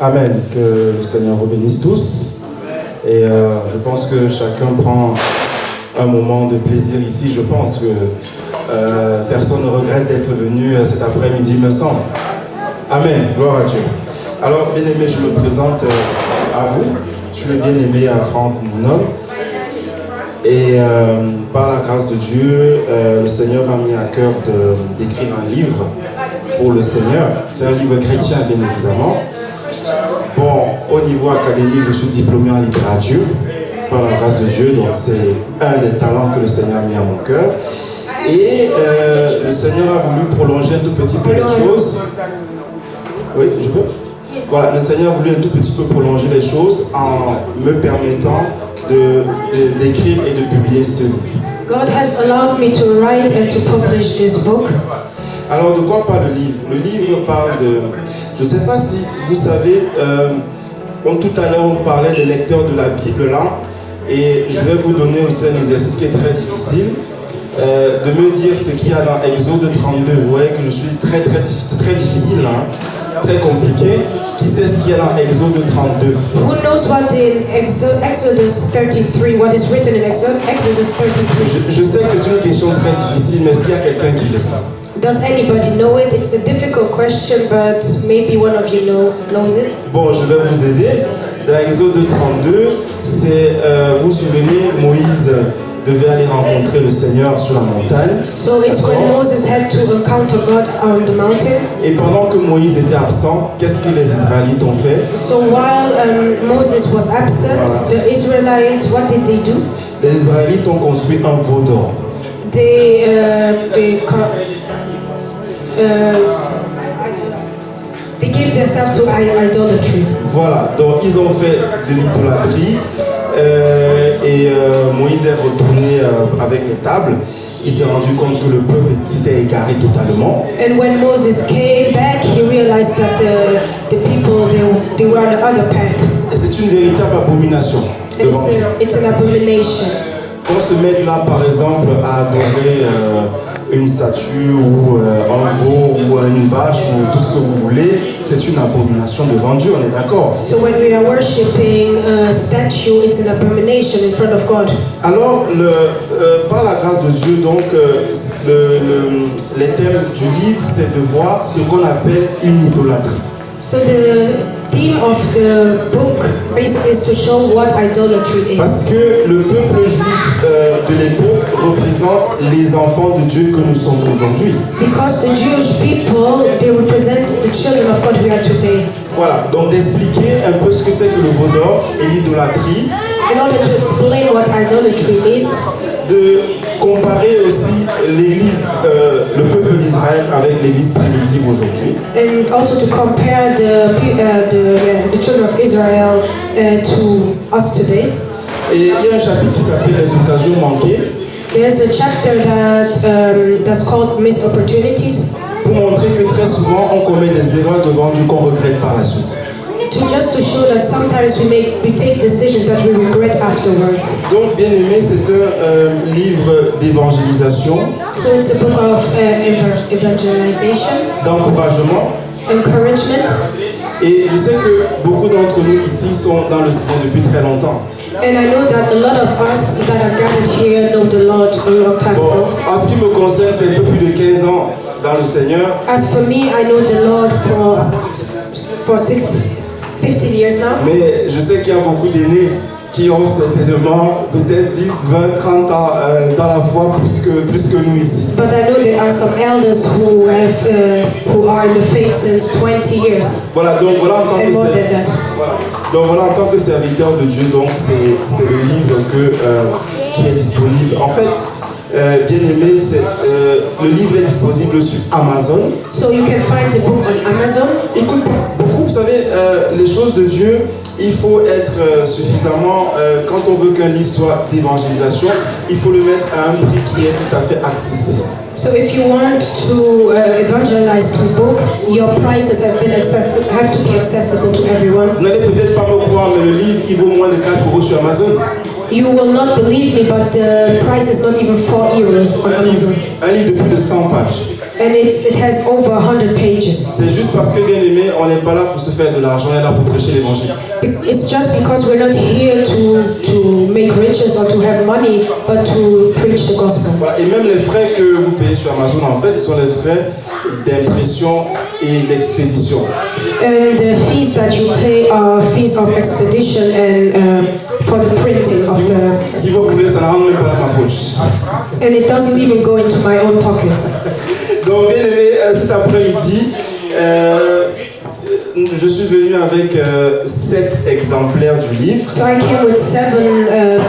Amen. Que le Seigneur vous bénisse tous. Et je pense que chacun prend un moment de plaisir ici. Je pense que personne ne regrette d'être venu cet après-midi, me semble. Amen. Gloire à Dieu. Alors, bien-aimé, je me présente à vous. Je suis le bien-aimé Franck Mounom. Et par la grâce de Dieu, le Seigneur m'a mis à cœur d'écrire un livre pour le Seigneur. C'est un livre chrétien, bien évidemment. Bon, au niveau académique, je suis diplômé en littérature par la grâce de Dieu. Donc c'est un des talents que le Seigneur a mis à mon cœur. Et le Seigneur a voulu prolonger un tout petit peu les choses. Oui, je peux. Voilà, le Seigneur a voulu un tout petit peu prolonger les choses en me permettant d'écrire et de publier ce livre. God has allowed me to write and to publish this book. Alors, de quoi parle le livre? Le livre parle de... Je ne sais pas si vous savez, tout à l'heure on parlait des lecteurs de la Bible là, et je vais vous donner aussi un exercice qui est très difficile, de me dire ce qu'il y a dans Exode 32. Vous voyez que je suis c'est très difficile là, très compliqué. Qui sait ce qu'il y a dans Exode 32? Who knows what in Exodus 33, what is written in Exodus 33? Je sais que c'est une question très difficile, mais est-ce qu'il y a quelqu'un qui le sait? Does anybody know it? It's a difficult question, but maybe one of you knows it. Bon, je vais vous aider. Dans Exode 32, c'est, vous vous souvenez, Moïse devait aller rencontrer le Seigneur sur la montagne. So it's when Moses had to encounter God on the mountain. Et pendant que Moïse était absent, qu'est-ce que les Israélites ont fait? So while Moses was absent, voilà. The Israelites, what did they do? Les Israélites ont construit un veau d'or. They gave themselves to idolatry. Voilà, donc ils ont fait de l'idolâtrie et Moïse est retourné avec les tables. Il s'est rendu compte que le peuple s'était égaré totalement. And when Moses came back, he realized that the people they were on the other path. Et c'est une véritable abomination. It's an abomination. Qu'on se mette là, par exemple, à adorer une statue ou un veau ou une vache ou tout ce que vous voulez, c'est une abomination devant Dieu, on est d'accord? So when we are worshiping a statue, it's an abomination in front of God. Alors, par la grâce de Dieu, donc, les thèmes du livre, c'est de voir ce qu'on appelle une idolâtrie. So the theme of the book basically is to show what idolatry is. Parce que le peuple juif de l'époque représente les enfants de Dieu que nous sommes aujourd'hui. Because the Jewish people, they represent the children of God we are today. Voilà, donc d'expliquer un peu ce que c'est que le veau d'or et l'idolâtrie. In order to explain what idolatry is. De comparer aussi l'église, le peuple d'Israël avec l'église primitive aujourd'hui. And also to compare the children of Israel to us today. Et il y a un chapitre qui s'appelle les occasions manquées. There's a chapter that's called missed opportunities. Pour montrer que très souvent on commet des erreurs devant Dieu qu'on regrette par la suite. Just to show that sometimes we take decisions that we regret afterwards. Donc, bien aimé, c'est un livre d'évangélisation. So it's a book of evangelization. D'encouragement. Encouragement. Et je sais que beaucoup d'entre nous ici sont dans le Seigneur depuis très longtemps. And I know that a lot of us that are gathered here know the Lord a long time ago. En ce qui me concerne, c'est un peu plus de 15 ans dans le Seigneur. As for me, I know the Lord for 15 years now. Mais je sais qu'il y a beaucoup d'aînés qui ont certainement peut-être 10, 20, 30 ans dans la foi plus que nous ici. But I know there are some elders who are in the faith since 20 years. Voilà, donc voilà en tant que serviteur de Dieu, donc c'est le livre qui est disponible. En fait, bien aimé, le livre est disponible sur Amazon. So you can find the book on Amazon. Écoute, beaucoup, vous savez, les choses de Dieu, il faut être suffisamment, quand on veut qu'un livre soit d'évangélisation, il faut le mettre à un prix qui est tout à fait accessible. So if you want to evangelize through book, your prices have to be accessible to everyone. Vous n'allez peut-être pas me croire, mais le livre, il vaut moins de 4 € sur Amazon. You will not believe me, but the price is not even 4 euros on Amazon. Un livre de plus de 100 pages. And it has over 100 pages. C'est juste parce que, bien aimé, on n'est pas là pour se faire de l'argent, on est là pour prêcher l'évangile. It's just because we're not here to make riches or to have money, but to preach the gospel. Voilà. Et même les frais que vous payez sur Amazon, en fait, ce sont les frais d'impression et d'expédition. And the fees that you pay are fees of expedition and for the printing of the. Si vous voulez, ça ne rentre même pas dans ma poche. And it doesn't even go into my own pockets. Donc, bien aimé, cet après-midi, je suis venu avec 7 exemplaires du livre. So I came with 7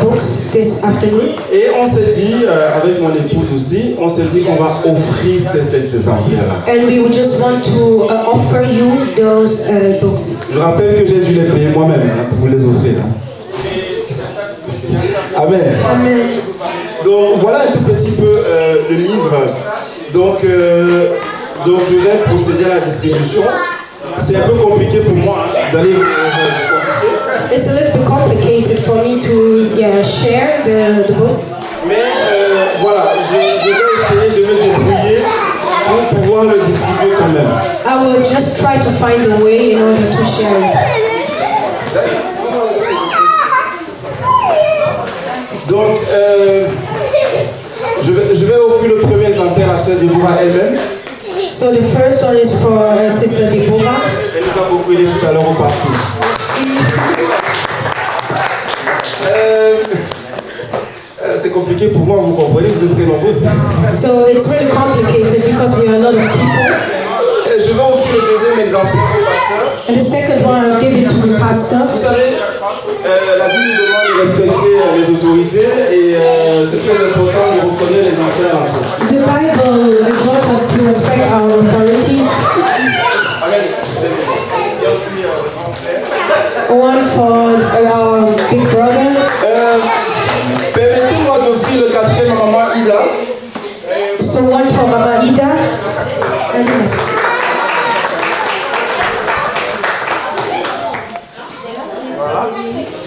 books this afternoon. Et on s'est dit, avec mon épouse aussi, on s'est dit qu'on va offrir ces 7 exemplaires-là. And we would just want to offer you those books. Je rappelle que j'ai dû les payer moi-même pour vous les offrir. Amen. Amen. Donc voilà un tout petit peu le livre. Donc je vais procéder à la distribution. C'est un peu compliqué pour moi. Hein. Vous allez compliquer. It's a little bit complicated for me to share the book. Mais voilà, je vais essayer de me débrouiller pour pouvoir le distribuer quand même. I will just try to find a way in order to share it. Donc, je vais offrir le premier exemplaire à Sœur Déborah elle-même. So the first one is for Sister Deborah. Elle nous a beaucoup aidé tout à l'heure au parcours. C'est compliqué pour moi, vous comprenez, vous êtes très nombreux. So it's really complicated because we are a lot of people. Je vais offrir le deuxième exemplaire au pasteur. And the second one I'll give it to the pastor. Vous savez, la Bible nous demande de respecter les autorités et c'est très important de reconnaître les anciens à la fois. The Bible exhorts us to respect our authorities. Amen. Il y a aussi le grand frère. One for our big brother. Permettez-moi d'offrir le quatrième à maman Ida. So one for Mama Ida.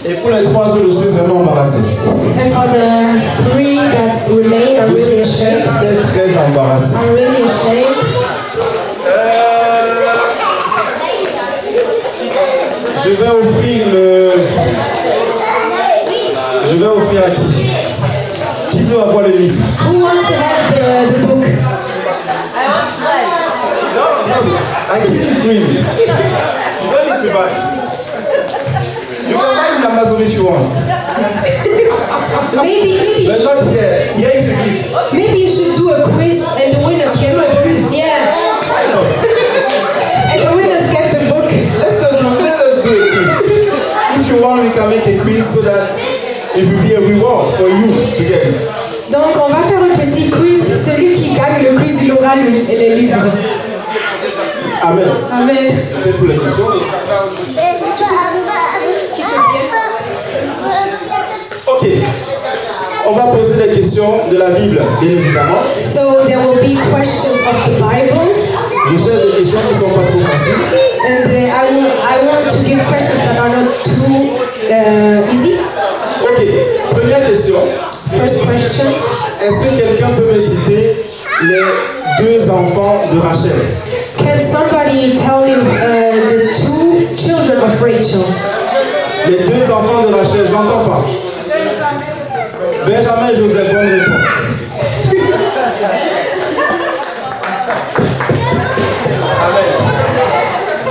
Et pour les 3 autres, je suis vraiment embarrassé. And for the 3 that remain, I'm really ashamed. Je suis très embarrassé. I'm really ashamed. Je vais offrir à qui? Qui veut avoir le livre? Who wants to have the book? No, I give it freely. You don't need to buy. You can buy it on Amazon if you want. Maybe But not here. Here is the gift. maybe you should do a quiz and the winners get the book. Yeah. Why not? And the winners get the book. Let us do a quiz. If you want, we can make a quiz so that it will be a reward for you to get it. Donc on va faire un petit quiz. Celui qui gagne le quiz, il aura les livres. Amen. Amen. Peut-être pour les questions. Ok. On va poser des questions de la Bible, bien évidemment. So there will be questions of the Bible. Je cherche des questions qui ne sont pas trop faciles. And I want to give questions that are not too easy. Ok. Première question. First question. Est-ce que quelqu'un peut me citer les 2 enfants de Rachel? Can somebody tell me the 2 children of Rachel? Les 2 enfants de Rachel, j'entends pas. Benjamin et Joseph, bonne réponse. Amen.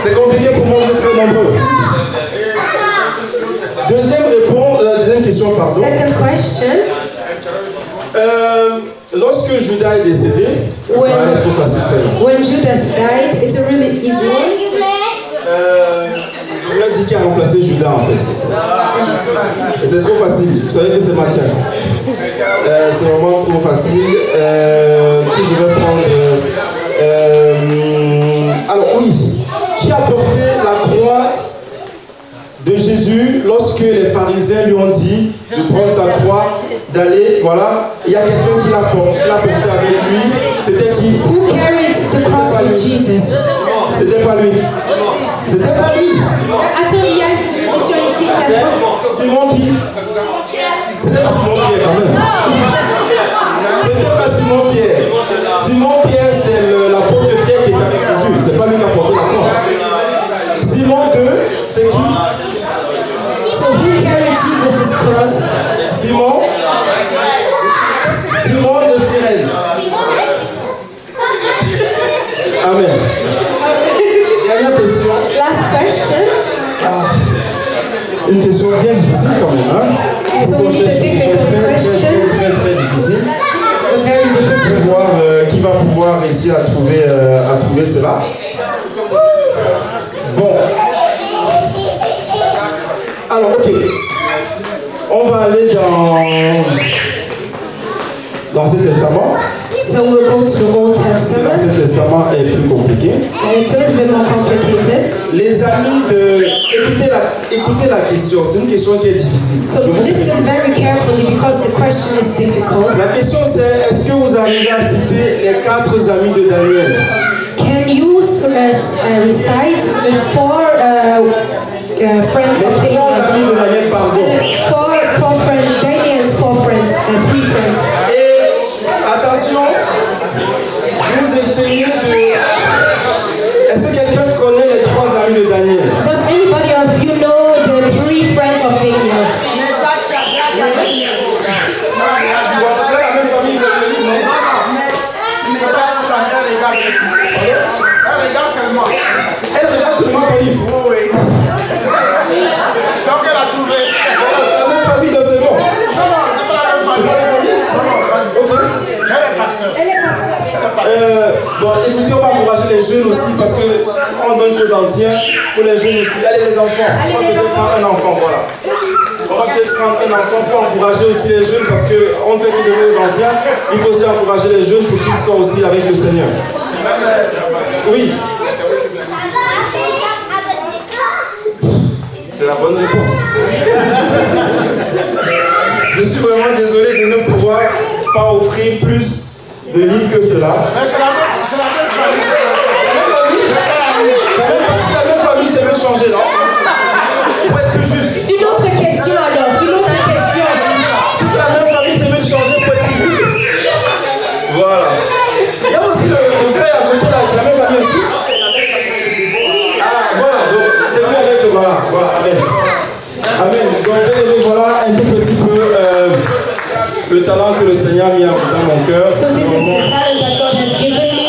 C'est compliqué pour moi, vous êtes très nombreux. Deuxième question, pardon. Second question. Lorsque Judas est décédé, elle est trop facile celle-là. When Judas died, it's a really easy one. Je voulais dire qui a remplacé Judas en fait. Et c'est trop facile. Vous savez que c'est Matthias. C'est vraiment trop facile. Qui je vais prendre alors oui. Qui a porté la croix de Jésus lorsque les pharisiens lui ont dit de prendre sa croix, d'aller, voilà, il y a quelqu'un qui l'a porté avec lui. C'était qui? Who carried the cross with Jesus? C'était pas lui. C'était pas lui. Attends, il y a une position ici. C'est Simon qui? C'était pas Simon Pierre quand même. C'était pas Simon Pierre. Simon Pierre, c'est So who carried Jesus' cross? Simon de Cyrène. Amen. Dernière question. Last question. Une question bien difficile quand même. Hein? So we need a difficult question. Très difficile. A very difficult. Pour voir qui va pouvoir réussir à trouver cela. Bon. Alors, ok. On va aller dans ce testament. So we'll go to the Old Dans Testament. ce testament est plus compliqué. And it's a little bit more complicated. Les amis écoutez la question. C'est une question qui est difficile. So listen very carefully because the question is difficult. La question c'est, est-ce que vous arrivez à citer les 4 amis de Daniel? Can you recite the four friends Les of 3 Daniel? amis de Daniel, pardon. Four friends. Daniel's 4 friends. 3 friends. Et attention, vous essayez de... Est-ce que quelqu'un connaît les 3 amis de Daniel? Does anybody of you know the 3 friends of Daniel? Bon, c'est la même famille que le livre, non? Elle regarde seulement ton livre. La même famille, donc c'est bon. Ok. Elle est pasteur. Bon, écoutez, on va encourager les jeunes aussi parce qu'on donne aux anciens, pour les jeunes aussi. Allez les enfants, on va peut-être prendre un enfant, voilà. On va peut-être prendre un enfant pour encourager aussi les jeunes parce qu'on ne fait que donner aux anciens. Il faut aussi encourager les jeunes pour qu'ils soient aussi avec le Seigneur. Oui. C'est la bonne réponse. Je suis vraiment désolé de ne pouvoir pas offrir plus de livres que cela. C'est la même famille. C'est la même famille, c'est même changé, non? Pour être plus juste. Une autre question alors. Une autre question. Si c'est la même famille, c'est même changé pour être plus juste. Voilà. Il y a aussi le frère à côté là, c'est la même famille aussi. Ah, voilà, donc c'est mieux avec le voilà. Voilà, amen. Amen. Donc, voilà un tout petit peu le talent que le Seigneur a mis dans mon cœur. So this is the talent that God has given me.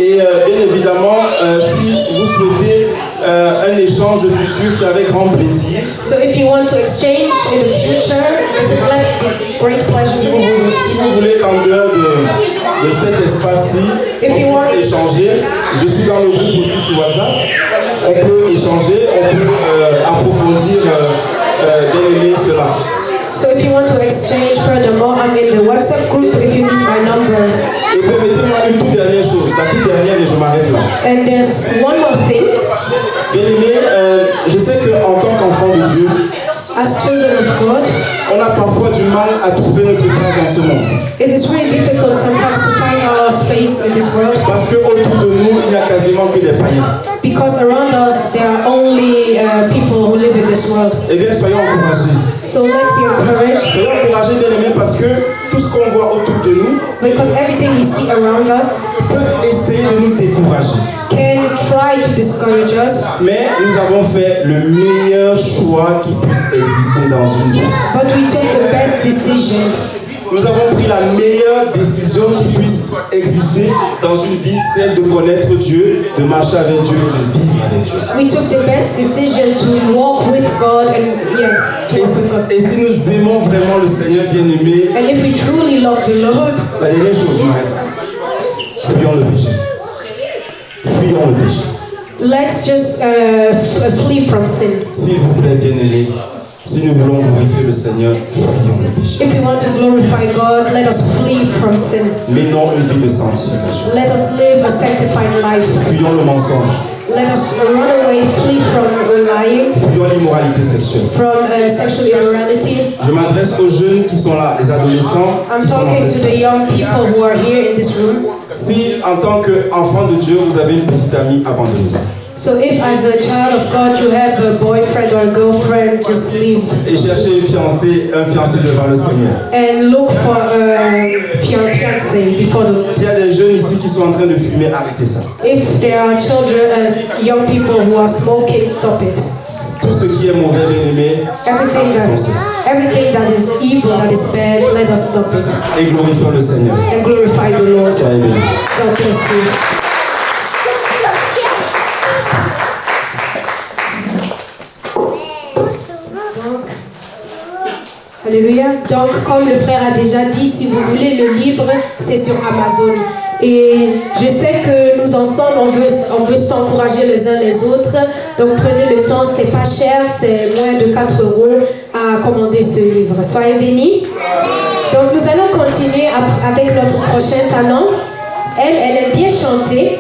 Et bien évidemment, si vous souhaitez un échange futur, c'est avec grand plaisir. So if you want to exchange in the future, it's a great pleasure Si to vous, do. si vous voulez qu'en dehors de cet espace-ci, on puisse échanger, je suis dans le groupe aussi sur WhatsApp, on peut échanger, on peut approfondir, bien aimer cela. So if you want to exchange furthermore, I'm in the WhatsApp group if you need my number. Et permettez-moi une toute dernière chose, la toute dernière et je m'arrête là. And there's one more thing. Bien aimé, je sais qu'en tant qu'enfant de Dieu, As children of God, on a parfois du mal à trouver notre place dans ce monde. it is really difficult sometimes to find our space in this world Parce qu'autour de nous, il n'y a quasiment que des païens. because around us there are only people who live in this world. Eh bien, soyons encouragés. So let's be encouraged Soyons encouragés, bien aimés, parce que tout ce qu'on voit autour de nous because everything we see around us peut essayer de nous décourager. can try to discourage us, Mais nous avons fait le meilleur choix qui puisse exister dans une vie. but we took the best decision. Nous avons pris la meilleure décision qui puisse exister dans une vie, celle de connaître Dieu, de marcher avec Dieu, de vivre avec Dieu. We took the best decision to walk with God and to walk with God. Et si nous aimons vraiment le Seigneur bien-aimé, And if we truly love the Lord, la dernière chose, fuyons le péché. Fuyons le péché. let's just flee from sin. S'il vous plaît, bien-aimé, si nous voulons glorifier le Seigneur, fuyons le péché. If we want to glorify God, let us flee from sin. Menons une vie de sanctification. Let us live a sanctified life. Fuyons le mensonge. Let us run away, flee from lying, Fuyons l'immoralité sexuelle. from sexual immorality. Je m'adresse aux jeunes qui sont là, les adolescents I'm qui sont dans talking cette to the salle. young people who are here in this room. Si, en tant qu'enfant de Dieu, vous avez une petite amie, abandonnez ça. So if as a child of God you have a boyfriend or a girlfriend, just leave Et cherchez un fiancé devant le Seigneur. and look for a fiancé before the Lord. S'il y a des jeunes ici qui sont en train de fumer, arrêtez ça. If there are children and young people who are smoking, stop it. ce qui est mauvais, bien-aimé, Everything that is evil, that is bad, let us stop it et glorifions le Seigneur. and glorify the Lord. Soyez bénis. God bless you. Alléluia. Donc, comme le frère a déjà dit, si vous voulez le livre, c'est sur Amazon. Et je sais que nous ensemble, on veut s'encourager les uns les autres. Donc, prenez le temps, c'est pas cher, c'est moins de 4 € à commander ce livre. Soyez bénis. Donc, nous allons continuer avec notre prochain talent. Elle aime bien chanter.